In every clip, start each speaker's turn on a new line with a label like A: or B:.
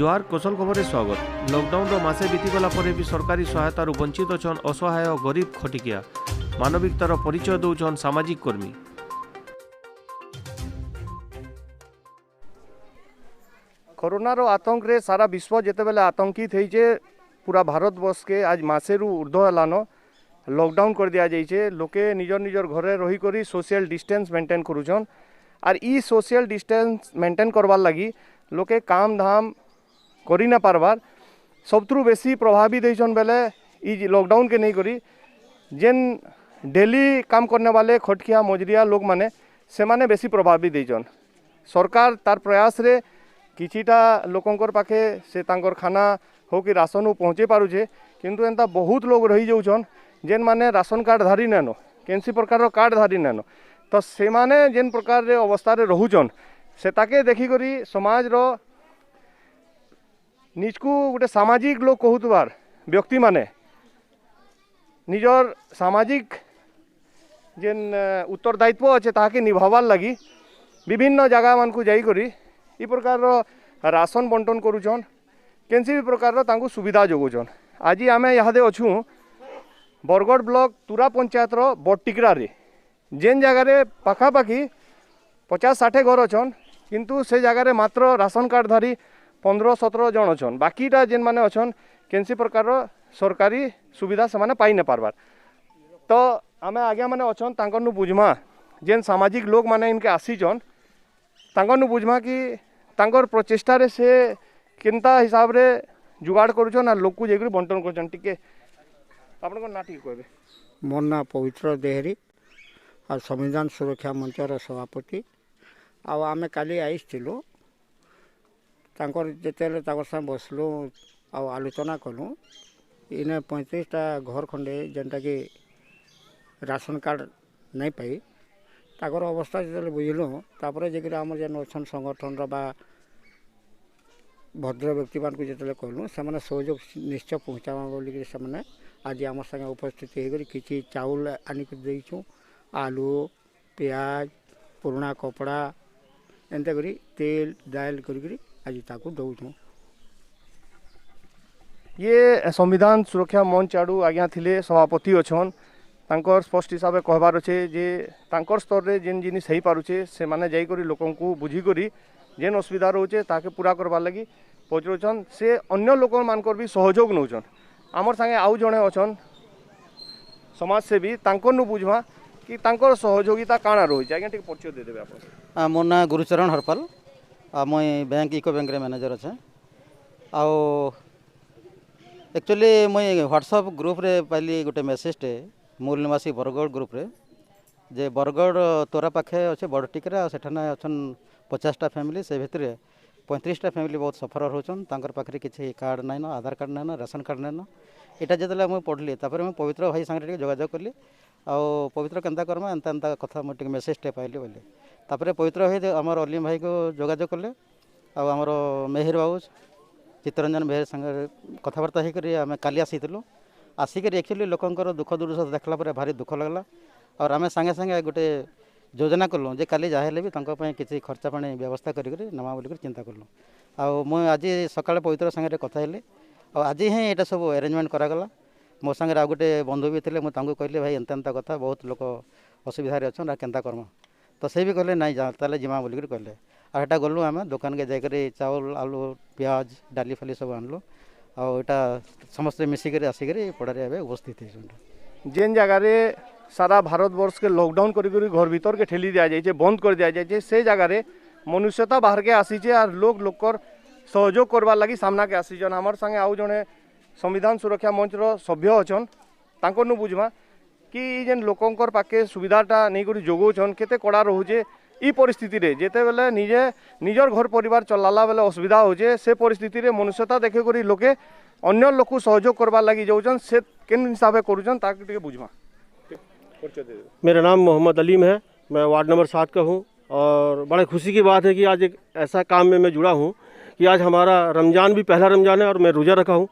A: जोहार कौशल खबर स्वागत। लॉकडाउन मासे बीतीगला पर भी सरकारी सहायतार वंचित छन असहाय गरीब खटिकिया। मानविकतार परिचय दौन सामाजिक कर्मी। कोरोनार आतंक रे सारा विश्व जितेबेले आतंकित होइछे, पूरा भारतवर्ष के आज मासेरु ऊर्ध्व हेलान लॉकडाउन कर दिया जाइए। लोके निजर निजर घरे रही करी सोशल डिस्टेंस मेंटेन करूछन। आर ई सोशल डिस्टेंस मेंटेन करवार लगी लोके काम धाम करी ना पारबार सबथु बेसी प्रभावित होइछन बेले ई लॉकडाउन के नहीं करी जेन डेली काम करने वाले खटखिया मजरिया लोक माने से माने बेसी प्रभावित होइछन। सरकार तार प्रयास रे किछिटा लोकंकर पाखे से तांकर खाना हो कि राशन पहुँचे पारुछे, किंतु एंता बहुत लोग रही जाउछन जेन माने राशन कार्ड धारी नानो केनसी प्रकार कार्ड धारी नानो, तो से माने जेन प्रकार रे अवस्था रे रहुछन से ताके देखी करी समाज रो निजकू गोटे सामाजिक लोक कहूतबार व्यक्ति माने निजर सामाजिक जेन उत्तरदायित्व अच्छे ताके निभावार लगी विभिन्न जगह मान को जाई करी ई प्रकार राशन बंटन करूछन, केनसी भी प्रकार तांकू सुविधा जोगुछन। आज आमे यहाँ अच्छू बरगढ़ ब्लॉक तुरा पंचायत रो बटटिकरा रे जेन जगह रे पाखापाखी 50-60 घर अच्छन, किंतु से जगह रे मात्र राशन कार्ड धारी 15-17 जन अच्छन। बाकीटा जेन माने अच्छन केनसी प्रकार सरकारी सुविधा से माने पाई न पारबार। तो आमे आगे माने अच्छन तांकर नु बुझमा जेन सामाजिक लोक माने इनके आसीचन तांकर नु बुझमा कि तांकर प्रचेष्टा रे से केनता हिसाब रे जुगाड़ करूछन आ लोक को जेकरी बंटन करछन। टिके आपन को ना ठीक कहबे।
B: मोर ना पवित्र देहरी और संविधान सुरक्षा मंचर सभापति। आमे काली आइलु जिते संग बसलु आलोचना कलु इने 35टा घर खंडे जेनटा कि राशन कार्ड नहीं पाई ताकर अवस्था जो बुझलु तापर जेकि आम जेन अच्छन संगठन बा भद्र व्यक्ति मान को जिते कहलु से सहयोग निश्चय पहुँचावा बोलिक से आज आम संगे उपस्थित होकर किसी चाउल आनिक देचु आलू प्याज पुराना कपड़ा एंता करी तेल दाल करी आज ताकू दौचु।
A: ये संविधान सुरक्षा मंच आड़ू आज्ञा थिले सभापति अच्छन तांकर स्पष्ट हिसाब से कहबार अच्छे जे तांकर स्तर रे जेन जिनिस हो पारुछे से माने जाई करी लोकन को बुझी करी जेन असुविधा रोचे ताके पूरा करबार लगी पहुँचुछन। से अन्य लोक मानकर भी सहयोग नौछन। आमर संगे आउ जड़े अच्छन समाजसेवी तांकर नु बुझमा कि तांकर सहयोगिता काଣା रही। आज्ञा टिक परिचय दे देबे आपण।
C: मोर ना गुरुचरण हरपाल मुई बैंक इको बैंक रे मैनेजर अच्छे। एक्चुअली मुई व्हाट्सएप ग्रुप रे पाइली गोटे मेसेजटे मूल निवासी बरगढ़ ग्रुप रे जे बरगढ़ तोरा पाखे अच्छे बड़टिकरा सेठाने अच्छन 50टा फैमिली से भितर 35टा फैमिली बहुत सफर होचन। तांकर पाखे किसी कार्ड नाइन आधार कार्ड नाइन राशन कार्ड नाइन यहाँ जो मुझे पढ़ली तापर मुझे पवित्र भाई सागर जोगाजोग कली पवित्र केन्ता करमा एंता एंता कथा मुझे मेसेजटे पाइली बोली तापर पवित्र भाई आमर अलीम भाई को जोगाजोग कले आमर मेहर बाबू चित्तरंजन मेहर संगे कथबार्ता होकर आम काली आसीलु आसिक एक्चुअली लोकंर दुख दुर्दशा देखला भारी दुख लगला और आम सागे सागे गोटे योजना कलु जे काली जहाँ भी किसी खर्चा पानी व्यवस्था करी नमा बोलिक चिंता कलु। आज सकाଳେ पवित्र सागर कथा हेली आज ही यहाँ सब अरेंजमेंट करागला। मो सागर आ गोटे बंधु भी थे मुझे कहली भाई एंता एंता कथा बहुत लोक असुविधा अच्छा केन्ता कर्म तो से भी कहले नाई जा ताले जिमा बोलिक कहले आटा गलु आम दुकान के जाकर चाउल आलू प्याज डाली फाली सब आनलु आटा समस्ते मिसिक आसिक पड़ारे उपस्थित हो।
A: जेन जगह सारा भारतवर्ष के लॉकडाउन करी घर भीतर के ठेली दिया जाए बंद कर दिया जाए से जगह मनुष्यता बाहर के आसीचे और लोकर सहयोग करवार लगी सामना के आसीचन। आमर संगे आउ जड़े संविधान सुरक्षा मंच रो सभ्य अच्छन तांकर नु बुझमा कि जेन लोकंकर पाके सुविधाटा नहीं करी जोगौछन केते कड़ा रोचे ई परिस्थिति रे जेते बेले निजे निजर घर परिवार चलाला बेले असुविधा होचे से परिस्थिति रे मनुष्यता देखे करी लोके अन्य लोक सहयोग करवार लगी जाउछन से केन हिसाब से करूछन ताके टिके बुझमा।
D: मेरा नाम मोहम्मद अलीम है, मैं वार्ड नंबर 7 का हूँ और बड़े खुशी की बात है कि आज एक ऐसा काम में मैं जुड़ा हूँ कि आज हमारा रमज़ान भी पहला रमज़ान है और मैं रोज़ा रखा हूँ।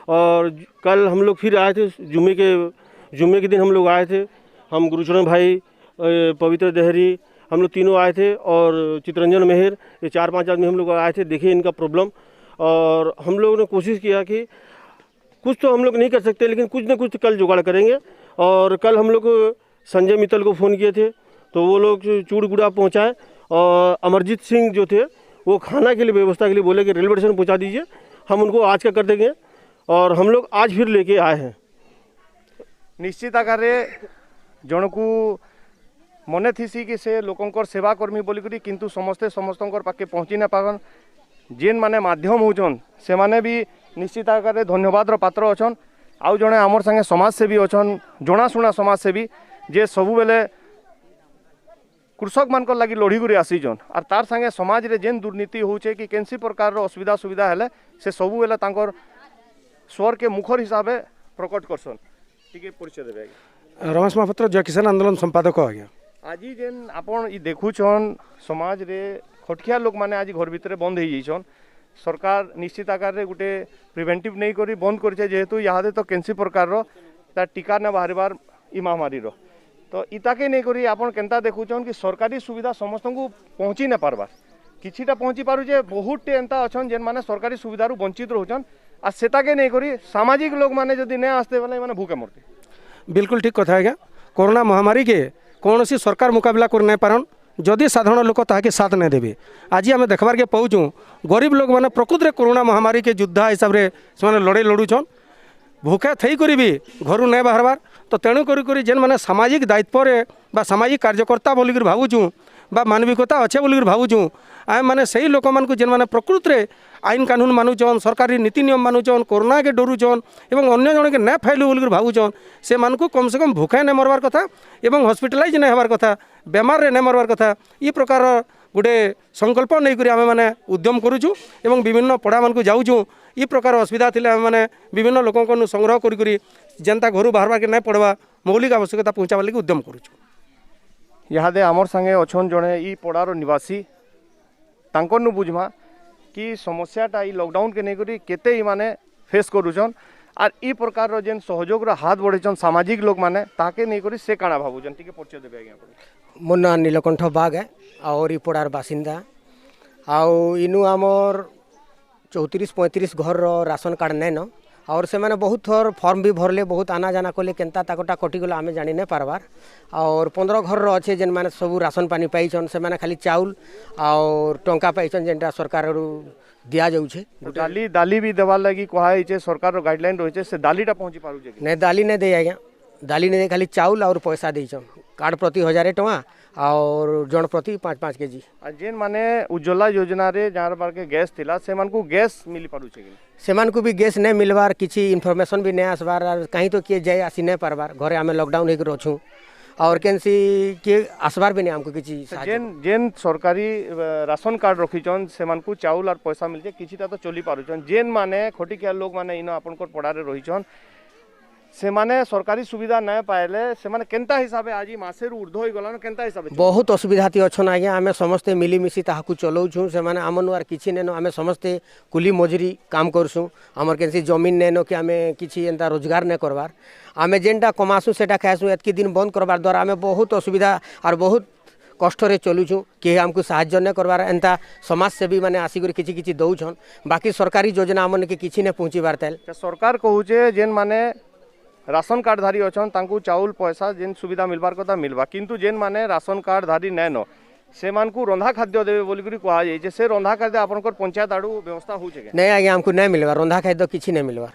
D: और कल हम लोग फिर आए थे जुम्मे के दिन हम लोग आए थे। हम गुरुचरण भाई पवित्र देहरी हम लोग तीनों आए थे और चित्तरंजन मेहर ये 4-5 आदमी हम लोग आए थे। देखिए इनका प्रॉब्लम और हम लोगों ने कोशिश किया कि कुछ तो हम लोग नहीं कर सकते, लेकिन कुछ ना कुछ तो कल जुगाड़ करेंगे। और कल हम लोग संजय मित्तल को फ़ोन किए थे, तो वो लोग चूड़ गुड़ा पहुँचाए, और अमरजीत सिंह जो थे वो खाना के लिए व्यवस्था के लिए बोले कि रेलवे स्टेशन पहुँचा दीजिए, हम उनको आज का कर देंगे। और हम लोग आज फिर लेके आए हैं।
A: निश्चित आकार जन को मने थीसी कि से लोकंकर सेवा कर्मी बोलिकरी, किंतु समस्ते समस्तंकर पाखे पहुँची ना पारन। जेन माने माध्यम होचन से माने भी निश्चित आकार धन्यवाद पात्र अछन। आउ जड़े आमर संगे समाजसेवी अछन, जनाशुना समाजसेवी जे सबु बेले कृषक मान लगी लड़ी कर आसीचन। और तार संगे समाज रे जेन दुर्नीति होचे कि कैंसी प्रकार असुविधा सुविधा हेले से सबु बेले तांकर स्वर के मुखर हिसाब से प्रकट करसन। ठीक है, परिचय देबे।
E: रमेश महापात्र, जय किसान आंदोलन संपादक आज्ञा।
A: आज जेन आपण ई देखुछन समाज रे खटखिया लोक माने आज घर भितर बंद हो जाइछन। सरकार निश्चित आकार रे गुटे प्रिवेंटिव नहीं करी बंद करछे, जेहेतु यादे तो कैंसी प्रकार रो ता टीका न बाहरबार ई महामारी रो। तो इताके नहीं करी आपण केनता देखुछन कि सरकारी सुविधा समस्त को पहुँची न पारबार, किछिटा पहुँची पारुछे, बहुत एंता अछन जेन माने सरकारी सुविधा रु वंचित रहउछन। आ सेताके नहीं करी सामाजिक लोग माने जदि नहीं आसते बोले माने भूखे मरते।
E: बिल्कुल ठीक कथा आज्ञा। कोरोना महामारी के कौन सी सरकार मुकाबला कर नहीं पारन जदि साधारण लोक ताके साथ नहीं देवे। आज आम देखबार के पाऊँ गरीब लोक मैंने प्रकृत में कोरोना महामारी के योद्धा हिसाब से लड़े लड़ुछन, भूखे थी कर भी घर नहीं बाहरबार। तो तेणु करी जेन मैंने सामाजिक दायित्व बा सामाजिक कार्यकर्ता बोलिक भावुँ बा मानविकता अच्छे बोलिक भावुँ। आम मैंने से लोक मानक जेन मैंने प्रकृत में आईन कानून मानुचन, सरकारी नीति नियम मानुचन, कोरोना के डरुचन एवं अन्य जन के न फैलू बोलिक भावुचन, से मानक कम से कम भूखे नहीं मरवार कथा एवं हॉस्पिटलाइज नहीं होवार कथा, बेमार नहीं मरवार कथा। ये प्रकार गोटे संकल्प नहीं करी आमे माने उद्यम करूँ एवं विभिन्न पढ़ा मान को जाऊँ। ये प्रकार असुविधा थिले आमे माने विभिन्न लोकों संग्रह करी जनता घर बाहर के नहीं पड़वा मौलिक आवश्यकता पहुँचाबार लगी उद्यम करूँ।
A: इहादे आमर संगे अछन जड़े ई पड़ार निवासी तांकन बुझमा कि समस्याटा ई लॉकडाउन के नहीं करी केते ई माने फेस करूछन। और ई प्रकार जेन सहयोग हाथ बढ़ेछन सामाजिक लोग माने ताके नहीं करी से काना भाबुछन। ठीक है, परिचय देबे आज्ञा।
F: मोर ना नीलकंठ बाग है और ई पड़ार बासिंदा। आउ इनु आमर 34-35 घर राशन कार्ड नहीं न, और से मैंने बहुत थर फॉर्म भी भरले, बहुत आना जाना कले, केनता ताकटा कटिगला आमे जानी नहीं पारबार। और 15 घर अच्छे जेन मैंने सब राशन पानी पाइछन, से मैंने खाली चाउल और टंका पाइछन जेनटा सरकार दिया जाउछे।
A: दाली दाली भी देवार लगी कहाई छे, सरकार गाइडलाइन रही से दालीटा पहुँची पारू छे
F: नहीं? दाली नहीं दे आज्ञा, दाली नहीं दे, खाली चाउल और पैसा देछन। कार्ड प्रति 1000 टଙ୍କା और जन प्रति 5-5 केजी।
A: जेन माने उज्ज्वला योजना रे जार बार के गैस थिला से मान को गैस मिली पारू छे कि
F: से मान को भी गैस नहीं मिलवार, किसी इनफॉरमेशन भी नहीं आसबार, कहीं तो किए जाए आसी नहीं पारबार। घरे आमे लॉकडाउन होकर अच्छू और केनसी के आसबार भी नहीं हमको किसी।
A: जेन जेन सरकारी राशन कार्ड रखीचन से मान को चाउल और पैसा मिलचे, किछिटा तो चली पारुचन। जेन माने खटिकिया लोग माने इन आपनकर पड़ारे रहीचन से माने सरकारी सुविधा नहीं पाइले से माने केनता हिसाबे आज मासे ऊर्ध्व हो गलान, केनता हिसाबे
F: बहुत असुविधा थी अच्छन आज्ञा। आमे समस्ते मिलीमिशी ताहाकू चलाऊँ, से माने आमनु आर किछि नेनो, आमे समस्ते कुली मजूरी काम करसुँ। आमर केनसी जमीन नेनो कि आमे किछि एंता रोजगार नहीं करबार, आमे जेनटा कमासुँ सेटा खाएसुँ। एतकी दिन बंद करबार द्वारा आमे बहुत असुविधा और बहुत कष्ट चलुचु। किए आमको साहाय्य नहीं करवार, एंता समाजसेवी मैंने आसिक किछि किछि दौछन। बाकी सरकारी योजना आमन के किछि नहीं पहुँचीबार तेल।
A: सरकार कहूचे जेन माने राशन कार्डधारी अछन तांकू चाउल पैसा जेन सुविधा मिलबार कथा मिलबा, किंतु जेन माने राशन कार्डधारी नहीं न से मानकू रंधा खाद्य देवे बोली करी कहा जाय, से रंधा खाद्य आपनकर पंचायत आडू व्यवस्था हो छे
F: नहीं आज्ञा? हमको नहीं मिलबार रंधा खाद्य किछि नहीं मिलबार।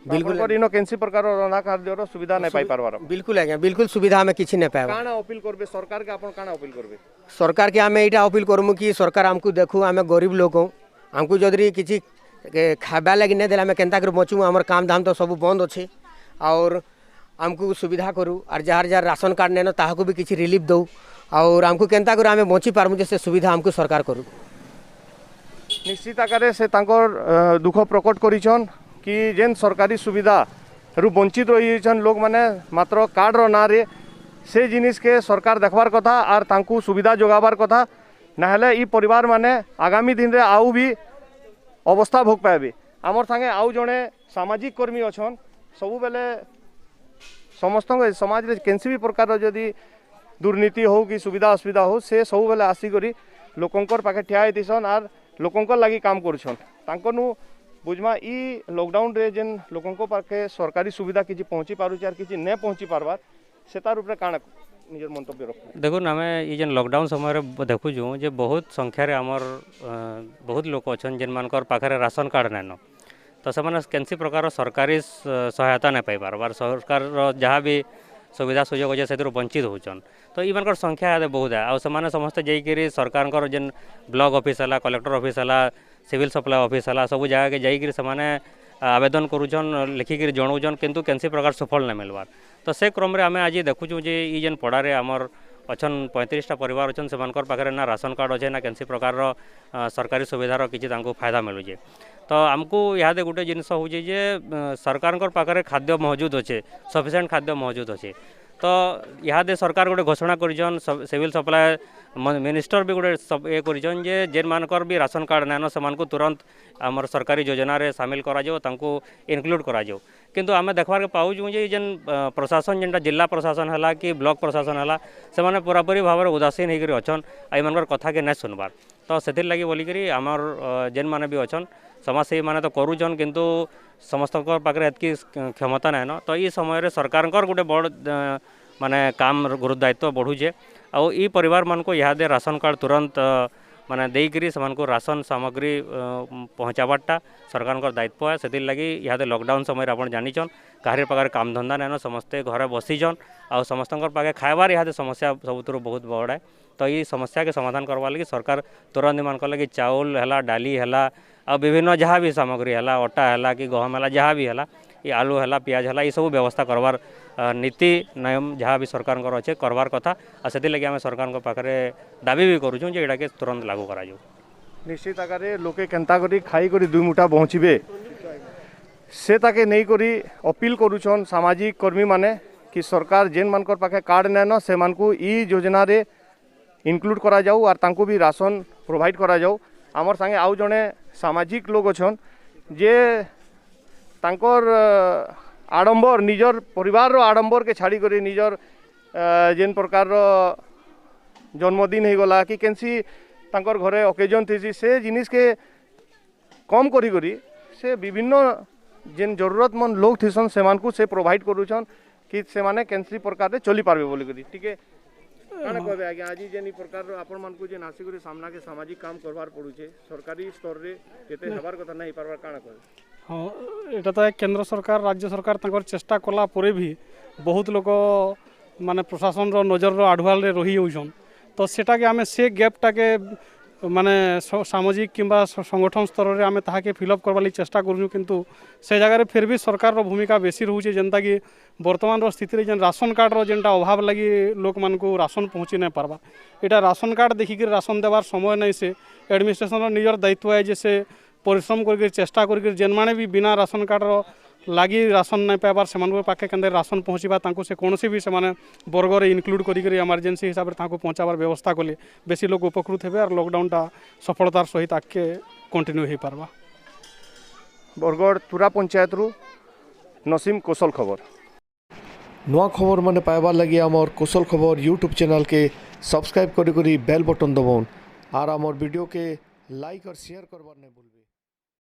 A: बिल्कुल इनो केनसी प्रकार रंधा खाद्य रो सुविधा नहीं पाई पारबार।
F: बिल्कुल आज्ञा, बिल्कुल सुविधा हमें किछि नहीं पाएबा।
A: काना अपील करबे सरकार के, आपन काना अपील करबे?
F: सरकार के आमे एटा अपील करमु कि सरकार हमको देखू, आमे गरीब लोग हूँ, हमको जदि किछि खाबा लगी नहीं देला आमे केनता कर बचू। हमर काम धाम तो सब बंद अच्छे और हमको सुविधा करूँ। और जार जार राशन कार्ड नहीं ताहाको भी किसी रिलीफ दो और हमको केनता कर आमे बची पारमु, जैसे सुविधा हमको सरकार करूँ।
A: निश्चित आकार से तांकर दुख प्रकट करिछन कि जेन सरकारी सुविधा रु वंचित रहीछन लोग माने मात्र कार्ड रो ना रे से जिनिस के सरकार देखबार कथा और तांकू सुविधा जोगाबार कथा, नाहले ई परिवार माने आगामी दिन रे आउ भी अवस्था भोग पाएबे। आमर संगे आउ जड़े सामाजिक कर्मी अछन, सबु बेले समस्त समाज रे केनसी भी प्रकार जदि दुर्नीति हो कि सुविधा असुविधा हो से सब बेले आसिक लोकंकर पाखे ठिया होतीसन और लोकंक लगी काम करुछन तांकनु बुझमा ई लॉकडाउन रे जेन लोकंक पाखे सरकारी सुविधा किछि पहुँची पारुछि आर किछि नै पहुँची पारबार सेतार उपरे काण निजर मंतव्य रख
G: देखुन आम ये लॉकडाउन समय देखुँ जे बहुत संख्यार आमर बहुत लोक अच्छा जेन मानकर पाखे राशन कार्ड नाइन तो से कैंसी प्रकार सरकारी सहायता नहीं पाई पार सरकार जहाँ भी सुविधा सुजोग अच्छे से वंचित होचन तो ये संख्या है बहुत है आउ से समस्ते जाइए सरकार जेन ब्लॉक ऑफिस है कलेक्टर ऑफिस है सिविल सप्लाई ऑफिस है सब जगह के जाइए से आवेदन करुछन लिखिक जनाऊन किंतु कैंसी प्रकार सफल नहीं मिलवार तो से क्रम में आम आज देखुचु जे ई जेन पड़ारे आमर अच्छन 35टा परिवार अच्छन से पाखे ना राशन कार्ड अच्छे ना कैंसी प्रकार सरकारी सुविधार किसी फायदा मिलूचे तो आमको इहादे गोटे जिनस हूँ जे सरकार पाखे खाद्य मौजूद अच्छे सफिसीयंट खाद्य मौजूद अच्छे तो इहादे सरकार गोटे घोषणा करिछन सिविल सप्लाई मिनिस्टर भी गोटे ये करिछन जे जेन मानकर भी राशन कार्ड नाइन से तुरंत आमर सरकारी योजना रे शामिल करा जाओ तांको इनक्लूड करा जाओ किंतु आमे देखबार के पाऊँ जे जेन प्रशासन जेनटा जिला प्रशासन है कि ब्लॉक प्रशासन है से माने पूरापूरी भाव में उदासीन होकर अच्छन आईमान कथा के नहीं सुनबार तो से लगी बोलिक आमर जेन मैंने भी अच्छन समाजसेवी मैंने तो करुचन किंतु समस्त पाखे एतकी क्षमता नाइन तो ये समय सरकार गोटे बड़ माने काम गुरुत्व दायित्व बढ़ुचे आउ ई परिवार मान को इहादे राशन कार्ड तुरंत माने देकरी से राशन सामग्री पहुँचाबाटा सरकार दायित्व है से लगी इहादे लॉकडाउन समय आप जानीचन कहार पाखे काम धंदा नाइन समस्ते घरे बसीचन आउ समस्त पाखे खाइबार इहादे समस्या सबुत बहुत बड़ है तो ये समस्या के समाधान करवा लगी सरकार तुरंत मान लगी चाउल है डाली है आ विभिन्न जहाँ भी सामग्री है अटा है कि गहम है जहाँ भी है ये आलू है पियाज है ये सब व्यवस्था करवार नीति नियम जहाँ भी सरकार अच्छे करवार कथा आ से लगे आम सरकार पाखे दाबी भी करूँ जे एटा तुरंत लागू करा जाऊ
A: निश्चित आकार लोके केन्ता करी खाई करी दुई मुठा पहुँचे से ताके नहीं करी अपील करुछन सामाजिक कर्मी माने कि सरकार जेन मानकर पाखे कार्ड नाइन से मानकू ई योजना रे इनक्लूड करा जाऊ आर तांको भी राशन प्रोवाइड करा जाऊ आमर संगे आउ जने सामाजिक लोग अच्छन जे तांकर आडंबर निजर परिवार रो आडंबर के छाड़ी करी निजर जेन प्रकार जन्मदिन हो गला कि केंसी तांकर घरे ओकेजन थी से जिनिस के कम करी करी से विभिन्न जेन जरूरतमंद लोग थीसन से मानकू से प्रोवाइड करूछन कि से माने केंसी प्रकार रे चली पारबे बोली करी ठीक है काना कहबे आगे आज जेन ई प्रकार आपण मानकू जेन आसी करी सामना के सामाजिक काम करबार पड़ुछे सरकारी स्तर रे जेते हेबार कथा नहीं पारबार काना कहबे
H: हाँ एटा तो केंद्र सरकार राज्य सरकार तंकर चेष्टा कला परे भी बहुत लोग माने प्रशासन रो नजर रो आढ़ुआल रे रही होछन तो सेटा के आमे से गैपटा के माने सामाजिक किंबा संगठन स्तर रे आमे ताहाके फिलअप करबा ਲਈ चेष्टा करूँ किंतु से जगह फिर भी सरकार रो भूमिका बेसी रहूचे जेनता कि वर्तमान रो स्थिति रे जेन राशन कार्ड रो जेनटा अभाव लगी लोक मान को राशन पहुँची नहीं पारबा एटा राशन कार्ड देखिक राशन देवार समय नहीं से एडमिनिस्ट्रेशन रो निजर दायित्व है जे से परिश्रम करके चेष्टा करके जेन माने भी बिना राशन कार्ड रो लगी राशन नहीं पाइबार से पाखे के राशन पहुँचवा से कौन भी से वर्ग रे इनक्लूड करी इमरजेंसी हिसाब से पहुँचाबार व्यवस्था कले बेसी लोग उपकृत हे और लॉकडाउनटा सफलतार सहित आगे कंटिन्यू हो पारबा।
A: बरगढ़ तुरा पंचायत रु नसीम कौशल खबर
I: नुआ खबर माने पाइबार लगी आमर कौशल खबर यूट्यूब चैनल के सब्सक्राइब करी बेल बटन दबाउन और आमर वीडियो के लाइक और शेयर करबार नहीं भूलबे।